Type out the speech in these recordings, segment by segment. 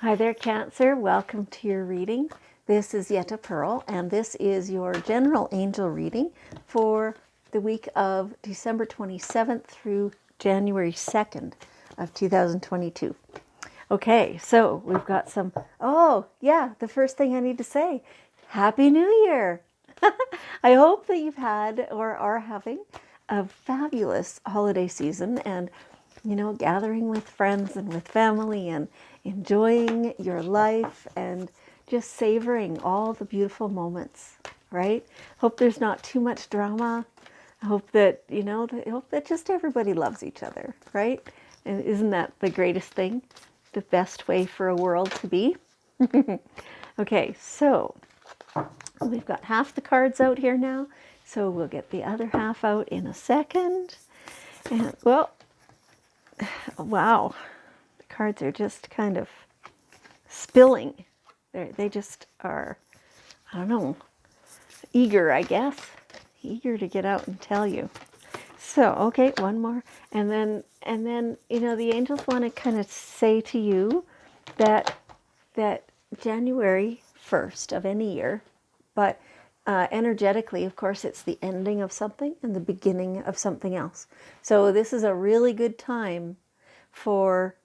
Hi there, Cancer. Welcome to your reading. This is Yetta Pearl, and this is your general angel reading for the week of December 27th through January 2nd of 2022. Okay, so we've got some, the first thing I need to say, Happy New Year! I hope that you've had or are having a fabulous holiday season and, gathering with friends and with family and enjoying your life and just savoring all the beautiful moments, right? Hope there's not too much drama. I hope that, I hope that just everybody loves each other, right? And isn't that the greatest thing? The best way for a world to be? Okay, so we've got half the cards out here now, so we'll get the other half out in a second. And, well, wow, the cards are just kind of spilling. They just are, I don't know, eager, I guess. Eager to get out and tell you. So, okay, one more. And then, the angels want to kind of say to you that January 1st of any year, but energetically, of course, it's the ending of something and the beginning of something else. So this is a really good time for,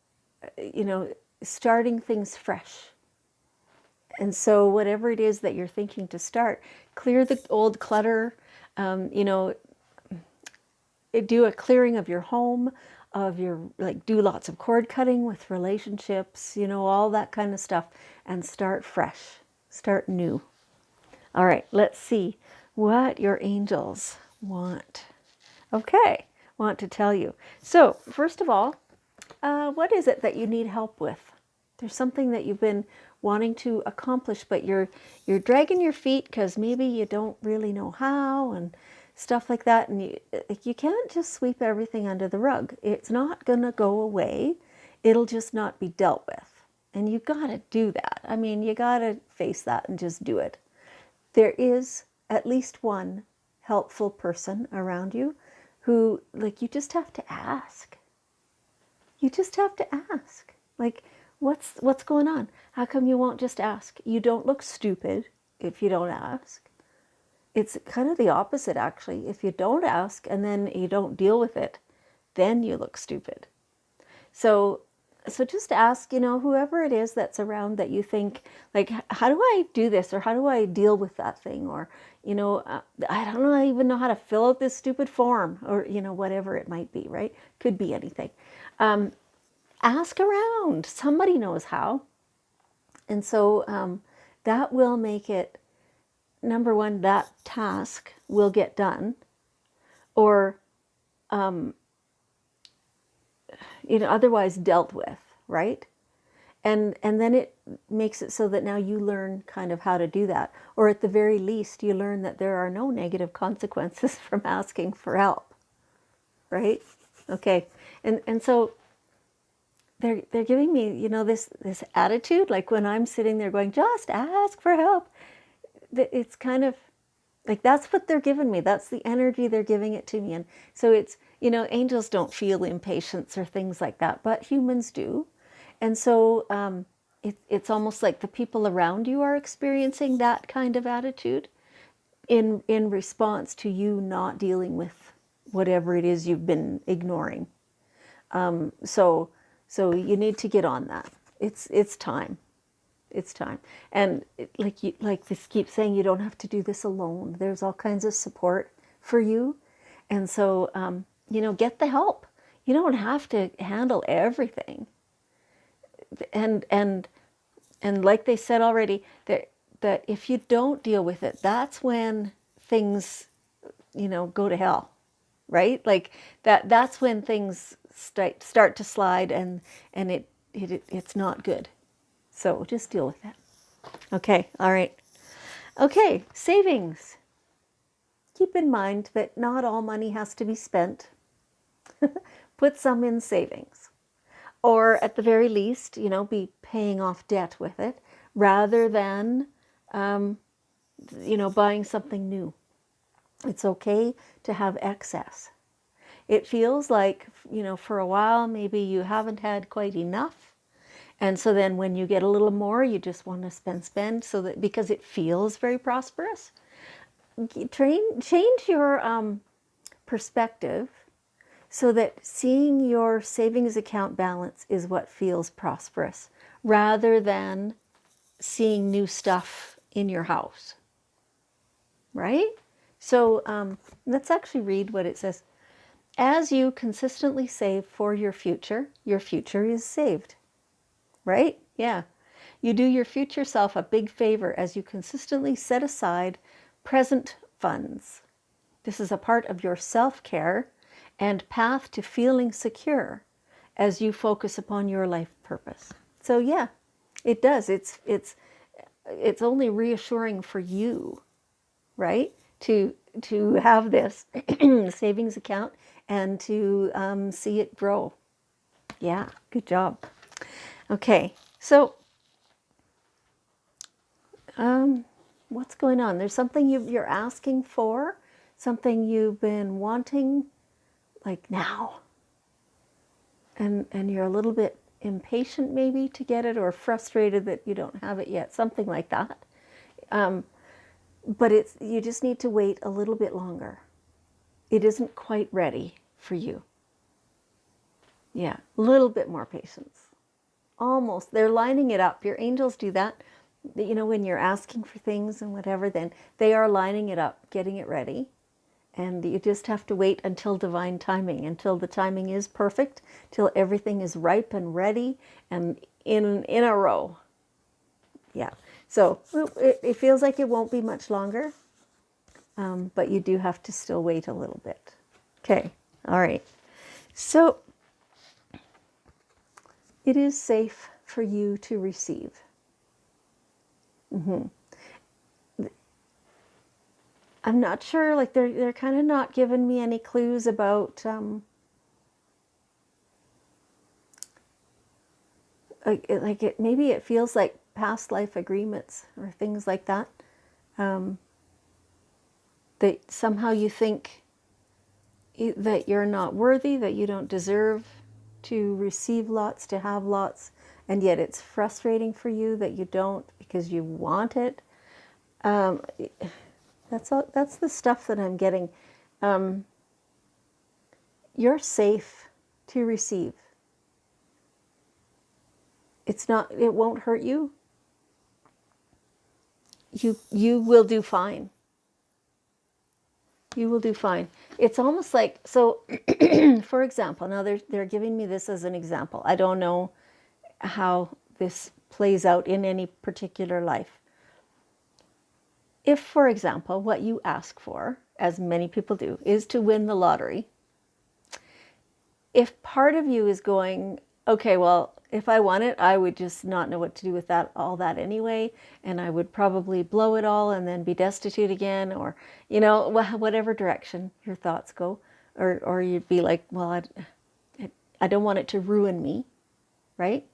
starting things fresh. And so whatever it is that you're thinking to start, clear the old clutter, do a clearing of your home, do lots of cord cutting with relationships, all that kind of stuff, and start fresh, start new. All right, let's see what your angels want. Okay, want to tell you. So, first of all, what is it that you need help with? There's something that you've been wanting to accomplish, but you're dragging your feet because maybe you don't really know how and stuff like that. And you can't just sweep everything under the rug. It's not going to go away. It'll just not be dealt with. And you got to do that. I mean, you got to face that and just do it. There is at least one helpful person around you who, you just have to ask. You just have to ask. What's going on? How come you won't just ask? You don't look stupid if you don't ask. It's kind of the opposite, actually. If you don't ask and then you don't deal with it, then you look stupid. So just ask, whoever it is that's around that you think, how do I do this? Or how do I deal with that thing? Or, I don't know, I even know how to fill out this stupid form, or, whatever it might be, right? Could be anything. Ask around. Somebody knows how. And so that will make it, number one, that task will get done. Or, otherwise dealt with, right? And then it makes it so that now you learn kind of how to do that. Or at the very least, you learn that there are no negative consequences from asking for help, right? Okay. And so they're giving me, this attitude, like when I'm sitting there going, just ask for help. It's kind of like, that's what they're giving me. That's the energy they're giving it to me. And so it's, angels don't feel impatience or things like that, but humans do. And so it's almost like the people around you are experiencing that kind of attitude in response to you not dealing with whatever it is you've been ignoring. So you need to get on that. It's time. It's time. And like this keeps saying, you don't have to do this alone. There's all kinds of support for you. And so, get the help. You don't have to handle everything. And like they said already, that if you don't deal with it, that's when things, go to hell, right? Like that's when things start to slide and it's not good. So just deal with that. Okay, all right. Okay, savings. Keep in mind that not all money has to be spent. Put some in savings. Or at the very least, be paying off debt with it rather than, buying something new. It's okay to have excess. It feels like, for a while, maybe you haven't had quite enough. And so then when you get a little more, you just want to spend, so that because it feels very prosperous. Change your perspective so that seeing your savings account balance is what feels prosperous, rather than seeing new stuff in your house, right? So let's actually read what it says. As you consistently save for your future is saved, right? Yeah. You do your future self a big favor as you consistently set aside present funds. This is a part of your self-care and path to feeling secure as you focus upon your life purpose. So yeah, it does. It's only reassuring for you, right? To have this savings account and to see it grow. Yeah, good job. Okay, so what's going on? There's something you're asking for, something you've been wanting, like now, and you're a little bit impatient maybe to get it, or frustrated that you don't have it yet, something like that. But you just need to wait a little bit longer. It isn't quite ready for you. Yeah, a little bit more patience. Almost. They're lining it up. Your angels do that. You know, when you're asking for things and whatever, then they are lining it up, getting it ready. And you just have to wait until divine timing, until the timing is perfect, till everything is ripe and ready and in a row. Yeah. So it feels like it won't be much longer, but you do have to still wait a little bit. Okay. All right. So it is safe for you to receive. I'm not sure, like they're kind of not giving me any clues about maybe it feels like past life agreements or things like that. That somehow you think that you're not worthy, that you don't deserve to receive lots, to have lots, and yet it's frustrating for you that you don't because you want it. That's the stuff that I'm getting. You're safe to receive. It won't hurt you. You will do fine. You will do fine. It's almost like, so for example, now they're giving me this as an example. I don't know how this plays out in any particular life. If, for example, what you ask for, as many people do, is to win the lottery, if part of you is going, okay, well, if I won it, I would just not know what to do with all that anyway, and I would probably blow it all and then be destitute again, or, whatever direction your thoughts go, or you'd be like, well, I don't want it to ruin me, right?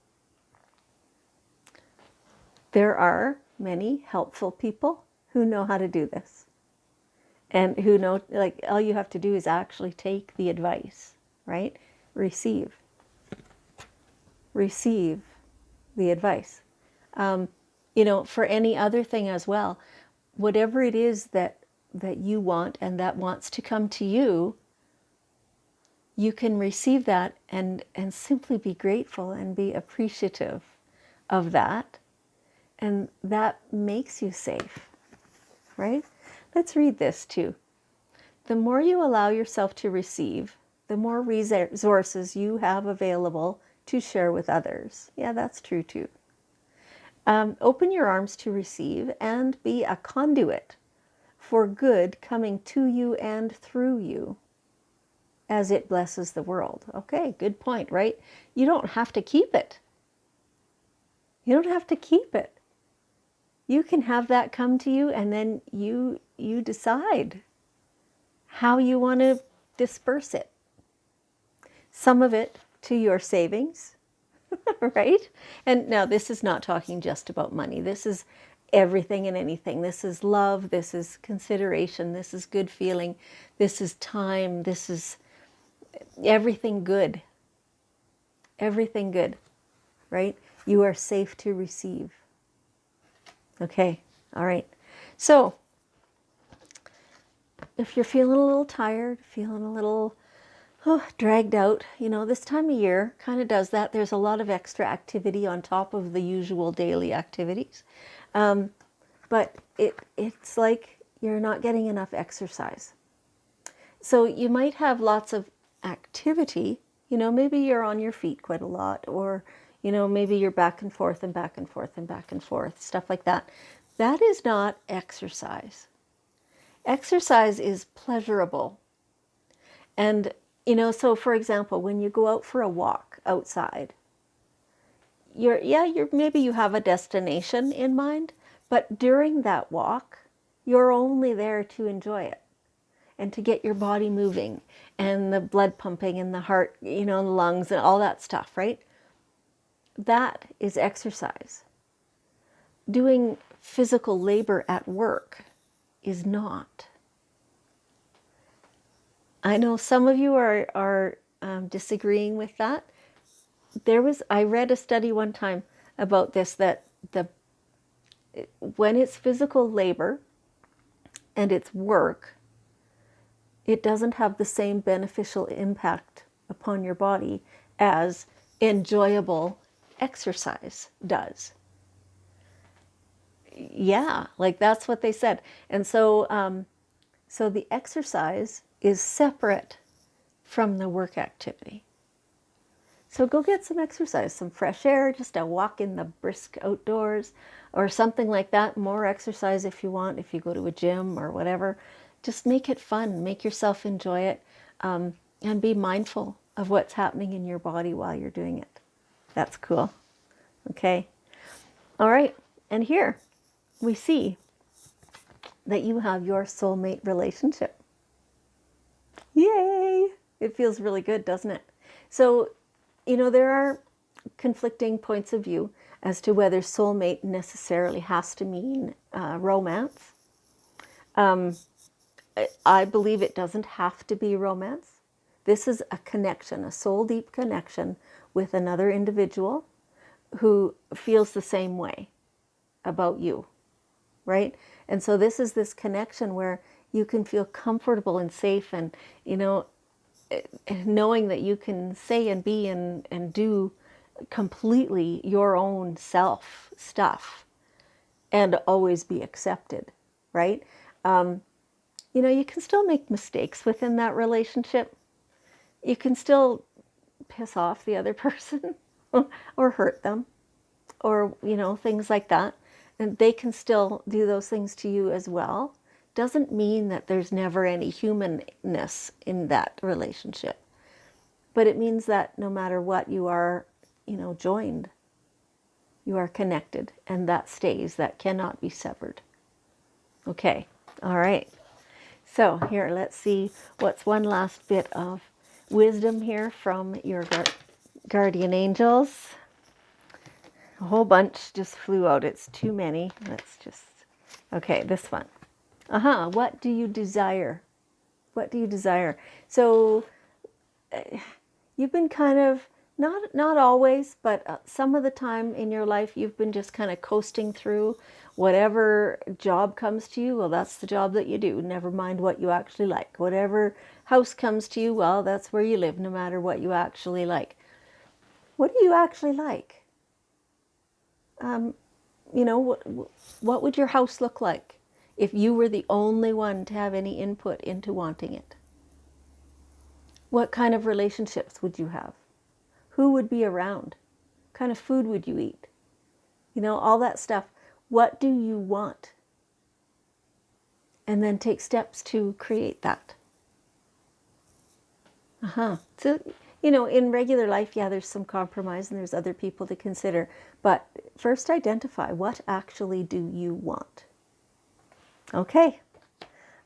There are many helpful people who know how to do this, and who know, like, all you have to do is actually take the advice, right? Receive the advice. For any other thing as well, whatever it is that you want and that wants to come to you, you can receive that and simply be grateful and be appreciative of that. And that makes you safe, right? Let's read this too. The more you allow yourself to receive, the more resources you have available to share with others. Yeah, that's true too. Open your arms to receive and be a conduit for good coming to you and through you as it blesses the world. Okay, good point, right? You don't have to keep it. You don't have to keep it. You can have that come to you, and then you decide how you want to disperse it. Some of it to your savings, right? And now this is not talking just about money. This is everything and anything. This is love. This is consideration. This is good feeling. This is time. This is everything good. Everything good, right? You are safe to receive. Okay, all right. So if you're feeling a little tired, feeling a little dragged out, this time of year kind of does that. There's a lot of extra activity on top of the usual daily activities. But it's like you're not getting enough exercise. So you might have lots of activity, maybe you're on your feet quite a lot, or, maybe you're back and forth and back and forth and back and forth, stuff like that. That is not exercise. Exercise is pleasurable. And, so for example, when you go out for a walk outside, maybe you have a destination in mind, but during that walk, you're only there to enjoy it and to get your body moving and the blood pumping and the heart, the lungs and all that stuff, right? That is exercise. Doing physical labor at work is not. I know some of you are disagreeing with that. I read a study one time about this, that when it's physical labor and it's work, it doesn't have the same beneficial impact upon your body as enjoyable exercise does. Yeah, like that's what they said. And so, so the exercise is separate from the work activity. So go get some exercise, some fresh air, just a walk in the brisk outdoors or something like that. More exercise if you want, if you go to a gym or whatever. Just make it fun, make yourself enjoy it, and be mindful of what's happening in your body while you're doing it. That's cool. Okay. All right. And here we see that you have your soulmate relationship. Yay! It feels really good, doesn't it? So, there are conflicting points of view as to whether soulmate necessarily has to mean romance. I believe it doesn't have to be romance. This is a connection, a soul deep connection with another individual who feels the same way about you, right? And so this connection where you can feel comfortable and safe and, knowing that you can say and be and do completely your own self stuff and always be accepted, right? You can still make mistakes within that relationship. You can still piss off the other person or hurt them or, things like that. And they can still do those things to you as well. Doesn't mean that there's never any humanness in that relationship. But it means that no matter what, you are, joined. You are connected, and that stays. That cannot be severed. Okay. All right. So here, let's see what's one last bit of wisdom here from your guardian angels. A whole bunch just flew out. It's too many. Okay, this one. What do you desire? What do you desire? So you've been kind of, not always, but some of the time in your life, you've been just kind of coasting through whatever job comes to you. Well, that's the job that you do. Never mind what you actually like. Whatever house comes to you, well, that's where you live, no matter what you actually like. What do you actually like? What would your house look like if you were the only one to have any input into wanting it? What kind of relationships would you have? Who would be around? What kind of food would you eat? All that stuff. What do you want? And then take steps to create that. So, in regular life, there's some compromise and there's other people to consider. But first identify, what actually do you want? Okay.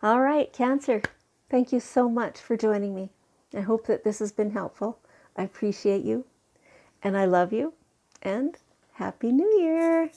All right, Cancer. Thank you so much for joining me. I hope that this has been helpful. I appreciate you and I love you and Happy New Year.